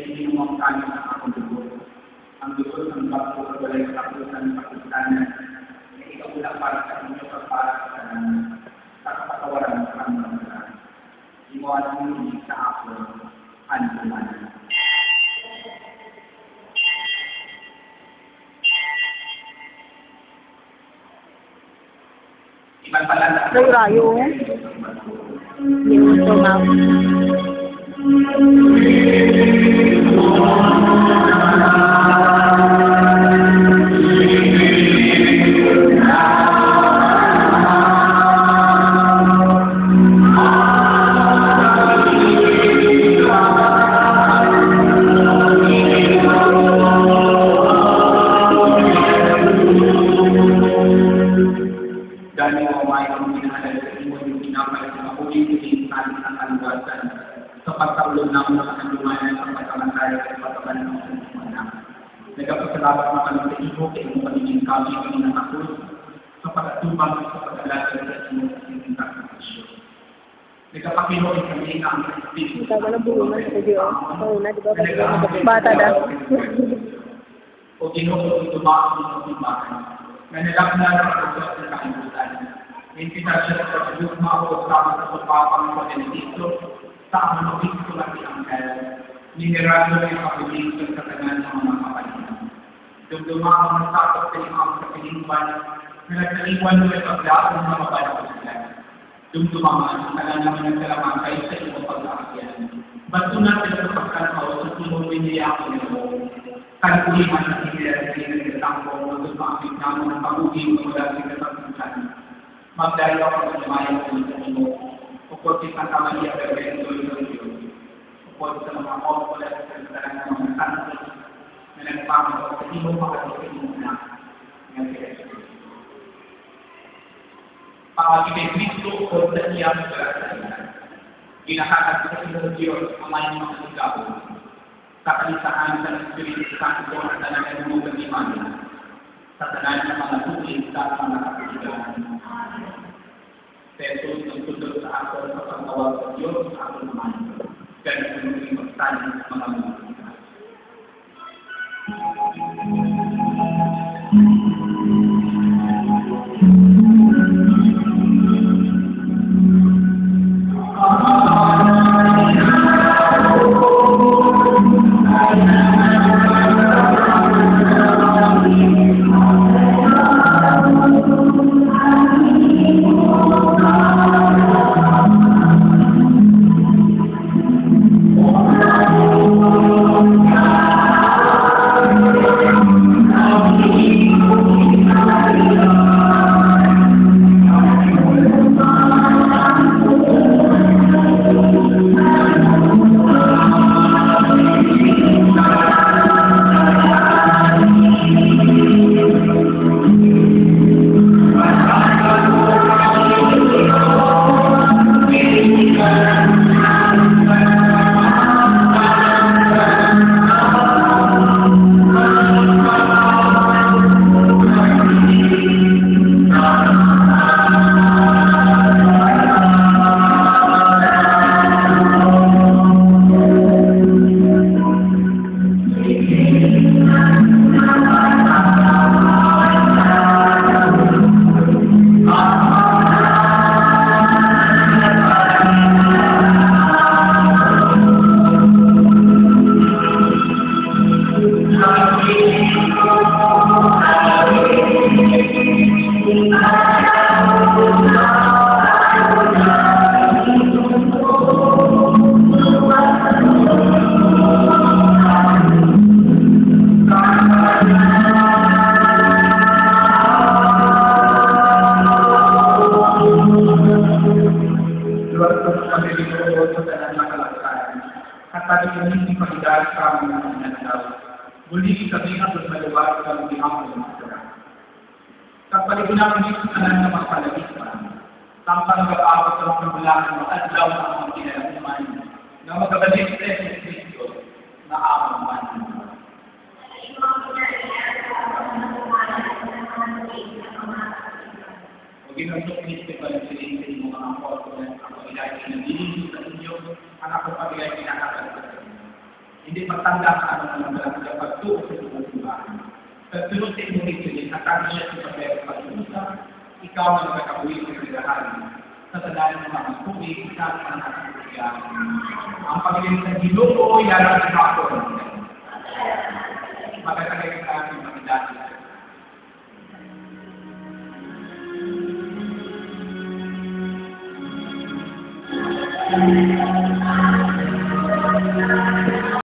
hindi mo magkano ng akong dugo. Ang dugo ng bago at walay kapusan pakutanan na ikaw lang para sa inyo at para sa kanan sa kapatawaran ng pangalaman. Iwanan mo hindi sa ako ang lumanan. Iban pala na Rayo. Hindi mo ito, ma'am. sa pagkaulong namin sa kanlumanan sa pagkamatay at pagkaman ng kanlumanan. Nagpapasalamat na kami sa iyo kay iyong paningin kami ng nakakul sa pagkatubang sa pag-alaga sa iyong sinintang Diyos. Nagpapakinoin kami na ang Espiritu. Ikaw na bulungan sa Diyos. Oo na, di ba? Bata na. O Ginoo, tumakas ng pagbabakan na nalagnan ang pagkakas ng kaibutan. Imbita siya sa Diyos makakasama sa pagpapang sa Benedicto sa amanawin ko lang ang Angel. Ninerado na yung kapiling sa katanan ng mga kapalitan. Dumdumang ang sakot sa iyong sa piningban na nagtaliwan mo yung paglaas ng mga balat ko sila. Dumdumang ang talan naman ng kalamakay sa iyong pag-aakyan. Bato natin sa pagkakaw sa tulong niya ako nito. Kaluliman na sinirasili ng katangko na tumapit naman ang pag-uwi ng mga sinasagpuntan. Magdalaw ako sa lumayan ko sa imo. Upod si Santa Maria Berbeto ng Diyos. Upod sa mga opo at sa talagang ng mga santos na nagpapagawa sa imo makatipin mo na ng Kristo. Pangagibay Kristo upod sa iyang pagkakasalitan. Ginakatag sa iyong Diyos ang mayang mga sigaw. Sa kalisahan sa Espiritu Santo at talagang mo ng imana. Sa tanan ng mga tuwid sa mga kapiligan. Pero ang tutulog sa ako sa pagtawag sa Diyos sa ako naman. Ganun ang maging magtali sa mga mga. Muli kami ang magmaliwag sa mga mga kapag pinapagin sa kanan ng mga palagitan, sampang mag-aabot sa mga bulangan ng adlaw ng mga kinalaman na magkabalik sa Kristo na amang man. O ginagtok Kristo pa ng siling sa mga apostol at ako ilagay na dilin sa inyo ang ako pag-ilagay pinakasal sa inyo. Hindi magtanda ka naman ng pagtuo sa iyong simbahan. Pagsunod sa iyong ritualin, natagi siya sa papel pag-usap, ikaw ang nagkakabuhin ng nagahari. Sa tandaan ng mga tubig, ikaw ang nakakasigahan. Ang Panginoon sa Ginoo, yan ang hapon. Magkakagay sa ating magdati. Thank you.